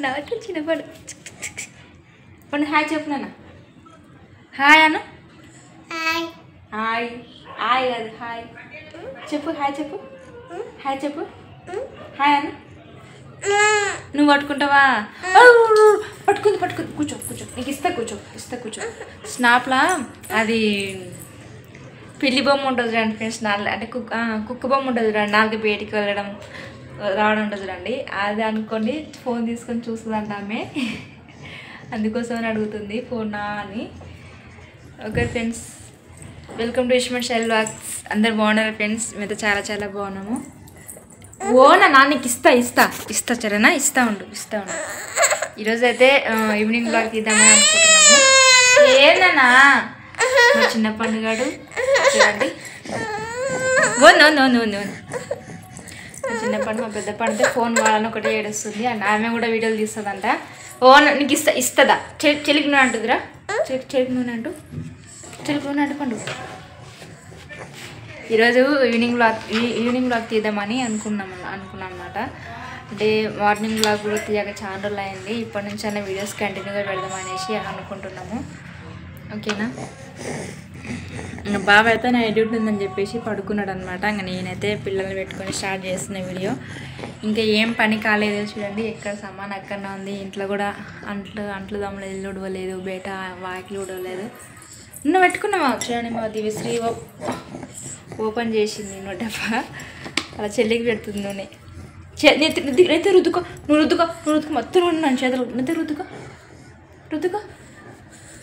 నవ్వుతూ చిన్నపడు పండు హాయ్ చెప్పు నాన్న హాయ్ అన్న హాయ్ హాయ్ హాయ్ అది హాయ్ చెప్పు హాయ్ చెప్పు హాయ్ చెప్పు హాయ్ అన్న నువ్వు పట్టుకుంటావా పట్టుకుంది కూర్చో నీకు ఇస్తా కూర్చో స్నాప్లా అది పిల్లి బొమ్మ ఉంటుంది చూడండి ఫ్రెండ్స్ అంటే కుక్క బొమ్మ ఉంటుంది చూడండి నాలుగు బయటికి వెళ్ళడం రావడం ఉంటుంది చూడండి అది అనుకోండి ఫోన్ తీసుకొని చూస్తుందంట ఆమె అందుకోసమని అడుగుతుంది ఫోనా అని okay friends welcome to Ishman style vlogs అందరు బాగున్నారు ఫ్రెండ్స్ మీతో చాలా బాగున్నాము ఓనా నాన్నకి ఇస్తా సరేనా ఇస్తా ఉండు ఈరోజు అయితే ఈవినింగ్ బ్లాగ్ తీద్దామని అనుకుంటున్నాము ఏందన్నా మా చిన్న పండుగాడు చూడండి మా చిన్న పండు మా పెద్ద పండు ఫోన్ వాడాలని ఒకటి ఏడుస్తుంది అండ్ ఆమె కూడా వీడియోలు తీస్తుందంట నీకు ఇస్తుందా చెలికి నూనె అంటుందిరా చెలికి నూనె అంటూ పండు ఈరోజు ఈవినింగ్ బ్లాగ్ తీద్దామని అనుకున్నాం అనమాట అంటే మార్నింగ్ బ్లాగ్ కూడా తీయక చాలా రోజులు అయింది ఇప్పటి నుంచి అన్న వీడియోస్ కంటిన్యూగా పెడదామనేసి అనుకుంటున్నాము ఓకేనా ఇంకా బాబు అయితే నా ఎడ్యూట్ ఉందని చెప్పేసి పడుకున్నాడు అనమాట ఇంకా నేనైతే పిల్లల్ని పెట్టుకొని స్టార్ట్ చేస్తున్న వీడియో ఇంకా ఏం పని కాలేదు చూడండి ఎక్కడ సామాన్ అక్కడనే ఉంది ఇంట్లో కూడా అంట్లు దమ్మలేదు ఇల్లు ఉడవలేదు బయట వాకిలు ఉడవలేదు నువ్వు పెట్టుకున్నావా చూడండి మా దివిశ్రీ ఓపెన్ చేసింది డబ్బా అలా చెల్లికి పెడుతుంది నూనె నెత్తి రుద్దుకో మొత్తం నూనె నన్ను చేతులు నెత్తి రుద్దుకో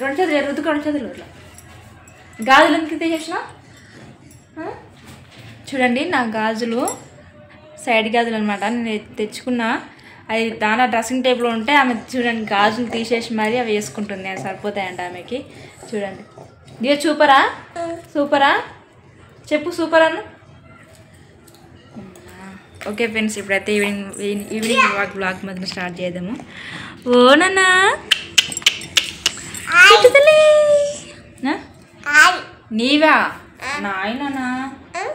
రెండు చేతులు ఇట్లా గాజులు ఎందుకు తీసేసిన చూడండి నా గాజులు సైడ్ గాజులు అనమాట నేను తెచ్చుకున్నా అది దాని డ్రెస్సింగ్ టేబుల్లో ఉంటే ఆమె చూడండి గాజులు తీసేసి మరీ అవి వేసుకుంటుంది అవి సరిపోతాయంట ఆమెకి చూడండి ఇదే సూపరా చెప్పు సూపర్ అన్న ఓకే ఫ్రెండ్స్ ఇప్పుడైతే ఈవినింగ్ బ్లాగ్ మొదలు స్టార్ట్ చేద్దాము ఓ నాన్నా నీవా నాయనా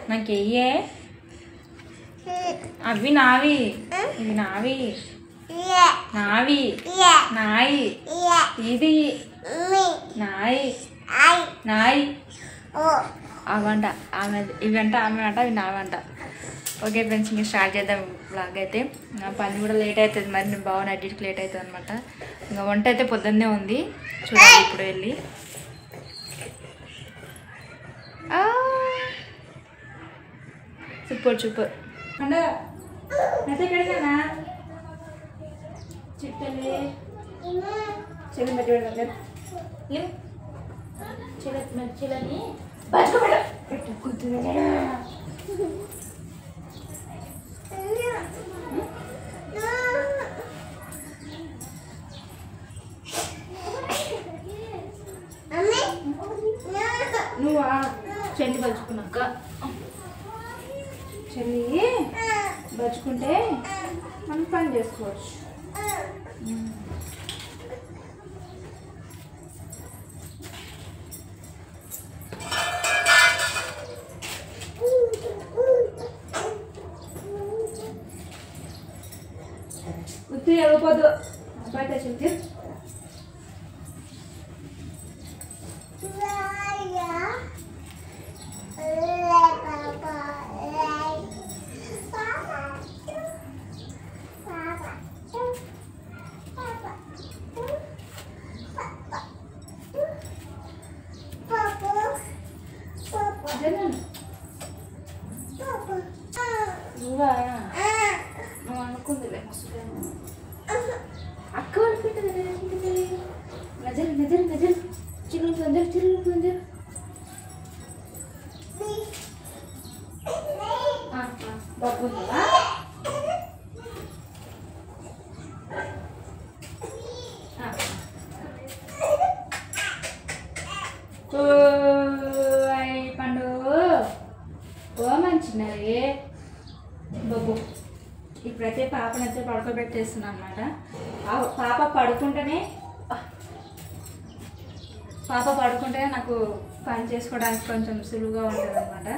నాకెయ్యే అవి నావి ఇవి నావి నాయి ఇది నాయి అవంట ఆమె ఇవంట ఆమె అంట అవి నావంట ఓకే ఫ్రెండ్స్ ఇంకా స్టార్ట్ చేద్దాం బ్లాగ్ అయితే నా పని కూడా లేట్ అవుతుంది మరి నేను బాగా నైట్కి లేట్ అవుతుంది అనమాట ఇంకా వంట అయితే పొద్దున్నే ఉంది చూడాలి ఇప్పుడు వెళ్ళి సూపర్ అయితే ఎక్కడికన్నా చిట్టలే చెల్లి మధ్య చెల్లని నువ్వా చెల్లి బలుచుకున్నాక చెల్లి బలుచుకుంటే మనం పని చేసుకోవచ్చు ఉత్తి వెళ్ళిపోద్దు బయట చెల్లి నువ్వు అనుకుందిలే అక్క అనుకుంటుంది నజరు చిల్లు బాబు పండు ఓ మంచినది బాబు ఇప్పుడైతే పాపనైతే పడుకోబెట్టేస్తున్నాను అనమాట పాప పడుకుంటేనే నాకు పని చేసుకోవడానికి కొంచెం సులువుగా ఉంటుంది అనమాట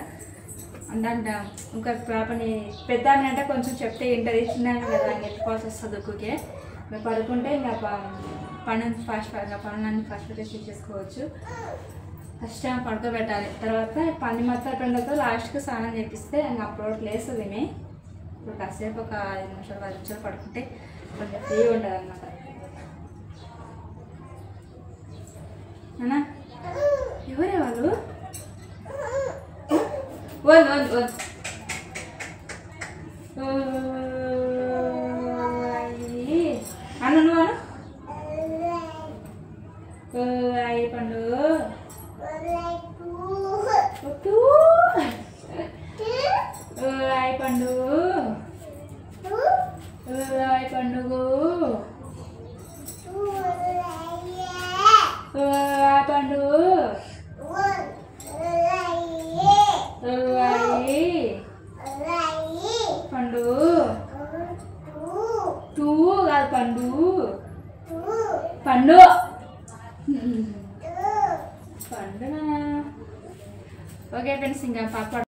అంటే ఇంకా పాపని పెద్ద అంటే కొంచెం చెప్తే ఏంటది చిన్న కదా ఎత్తుకోవాల్సి వస్తుంది ఒక్కొకే మేము పడుకుంటే ఇంకా పనులు పనులన్నీ ఫాస్ట్ చేసుకోవచ్చు. ఫస్ట్ టైం పడుకోబెట్టాలి. తర్వాత పని మొత్తం అయిపోయిన లాస్ట్కి స్నానం చేపిస్తే ఇంకా అప్పుడు లేస్తుంది. ఇప్పుడు కాసేపు ఒక 5 నిమిషాలు 10 నిమిషాలు పడుకుంటే కొంచెం ఫ్రీగా ఉంటుంది అన్నమాట. అన్నా ఎవరే వాళ్ళు? అన్న నువ్వు అయ్యి పండు అయ్యి పండు అయ్యి పండుగ పండు పండు టూ కాదు పండు పండు పండునా. ఓకే ఫ్రెండ్స్, ఇంకా పాప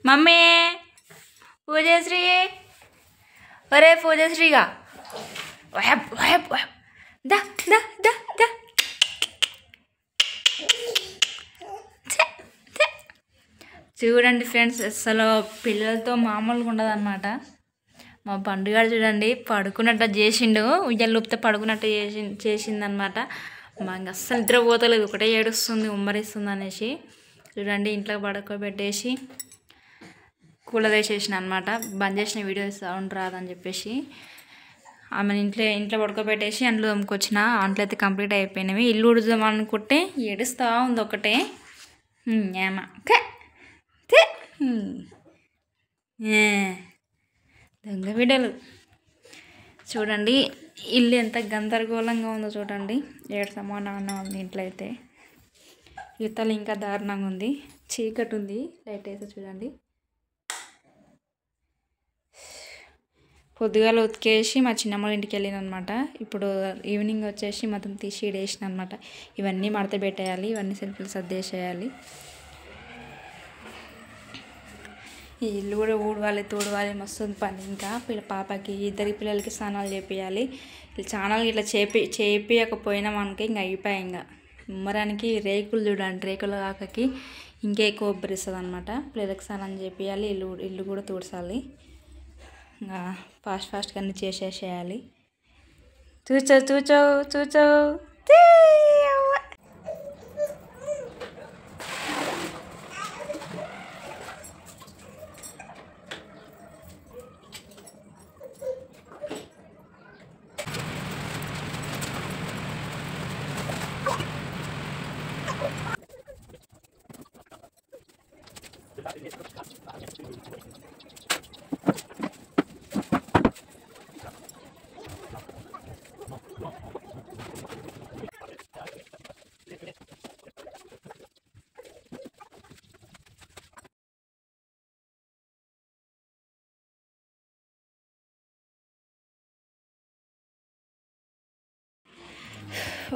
మమ్మీ పూజశ్రీ ఒరే పూజశ్రీగా దా దా దా దా చూడండి ఫ్రెండ్స్, అసలు పిల్లలతో మామూలుగా ఉండదు అనమాట. మా పండుగ చూడండి పడుకున్నట్టు చేసిండు, ఉయ్యాలు ఊపితే పడుకున్నట్టు చేసిందనమాట. మాకు అస్సలు నిద్రపోతలేదు, ఒకటే ఏడుస్తుంది ఉమ్మరిస్తుంది అనేసి. చూడండి ఇంట్లో పడుకోబెట్టేసి కూలర్ వేసేసిన అనమాట. బంద్ చేసిన వీడియో సౌండ్ రాదని చెప్పేసి ఆమెను ఇంట్లో పడుకోబెట్టేసి అంట్లో తోముకొచ్చిన. అంట్లో అయితే కంప్లీట్ అయిపోయినవి. ఇల్లు ఉడుదాం అనుకుంటే ఏడుస్తూ ఉంది ఒకటే. ఏమా దొంగ వీడియోలు చూడండి. ఇల్లు ఎంత గందరగోళంగా ఉందో చూడండి. 7 సమానంగా ఉంది ఇంట్లో అయితే. యువతలు ఇంకా దారుణంగా ఉంది, చీకటి ఉంది. లైట్ అయితే చూడండి. పొద్దుగాల ఉతికేసి మా చిన్నమ్మ ఇంటికి వెళ్ళిన అనమాట. ఇప్పుడు ఈవినింగ్ వచ్చేసి మొత్తం తీసి వేసిన అనమాట. ఇవన్నీ మడత పెట్టేయాలి, ఇవన్నీ సెల్ఫ్లు సర్దేసేయాలి. ఈ ఇల్లు కూడా ఊడవాలి తూడవాలి, మస్తు పని. ఇంకా పాపకి 2 పిల్లలకి స్నానాలు చేపియాలి. స్నానాలు ఇట్లా చేపియకపోయినా మనకి ఇంకా అయిపోయాయి. ఇంకా ఉమ్మరానికి రేకులు చూడండి, రేకుల కాకకి ఇంకా ఎక్కువ ఉబ్బరిస్తుంది అనమాట. పిల్లలకి స్నానం చేపియాలి, ఇల్లు కూడా తుడసాలి. ఇంకా ఫాస్ట్గా అన్నీ చేసేసేయాలి. చూచో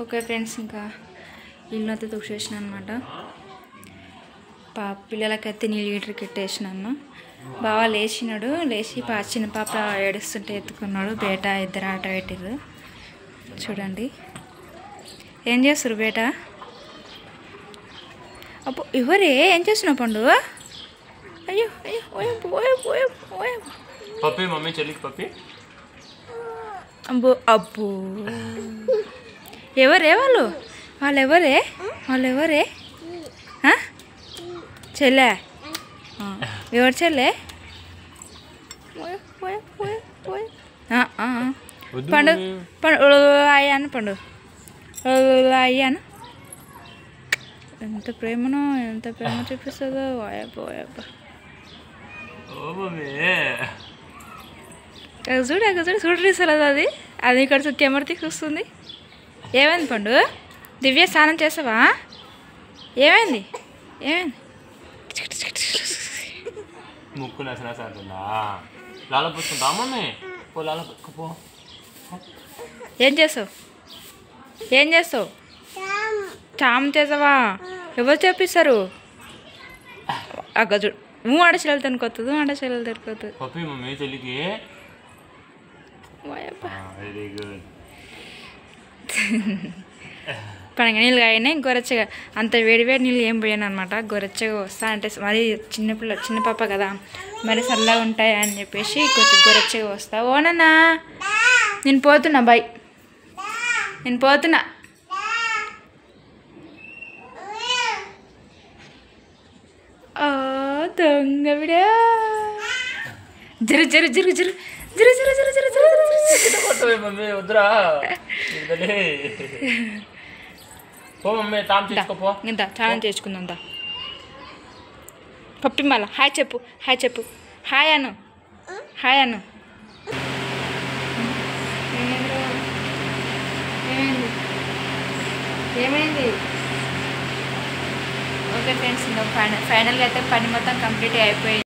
ఓకే ఫ్రెండ్స్, ఇంకా ఇల్లు అంతా తుడిచేసిన అనమాట. పిల్లలకైతే నీళ్ళు లీటర్కి ఎట్టేసినాను. బాగా లేచినాడు. లేచి చిన్న పాప ఏడుస్తుంటే ఎత్తుకున్నాడు. బేట ఇద్దరు ఆట పెట్టిర్రు. చూడండి ఏం చేస్తారు బేట. అబ్బో ఎవరే ఏం చేస్తున్నావు పండు? అయ్యో అయ్యో పప్పి మమ్మీ చెల్లికి పప్పి. అబ్బో అబ్బో ఎవరే వాళ్ళెవరే చెల్లె? ఎవరు చెల్లె? పండు అయ్యాను పండు అయ్యాను. ఎంత ప్రేమ చూపిస్తుందో. అయ్యప్ప చూడు రీసలేదు అది ఇక్కడ కెమెరా తీసుకొస్తుంది. ఏమైంది పండు? దివ్య స్నానం చేసావా? ఏమైంది? ముక్కు నసనసాడుతుందా? లాల పుచ్చుకుంటా మమ్మీ? పో లాల పుచ్చుకుపో. ఏం చేసావు? చామ్ చేసావా? ఎవరు చేపిస్తారు? అక్క చూడు నువ్వు ఆడచెల్లెలు తనుకొస్తుంది. పప్పి మమ్మీ చెల్లికి. Very good. పనగా నీళ్ళు కాగినాయి. గొరచ్చగా అంత వేడివేడి నీళ్ళు ఏం పోయాను అనమాట. గొరచ్చగా వస్తా అంటే మరి చిన్న పాప కదా, మరి చల్లగా ఉంటాయి అని చెప్పేసి కొంచెం గొరచ్చగా వస్తా. ఓనన్నా నేను పోతున్నా. బాయ్, నేను పోతున్నా. దొంగ విడా. జరు మమ్మీ వద్దురా. పో మమ్మీ తాము చేసుకోపో. ఇంత స్నానం చేసుకుందా. పప్పి మళ్ళా హాయ్ చెప్పు. హాయ్ అను. ఏమైంది? ఓకే ఫ్రెండ్స్, ఇంకా ఫైనల్గా అయితే పని మొత్తం కంప్లీట్ అయిపోయింది.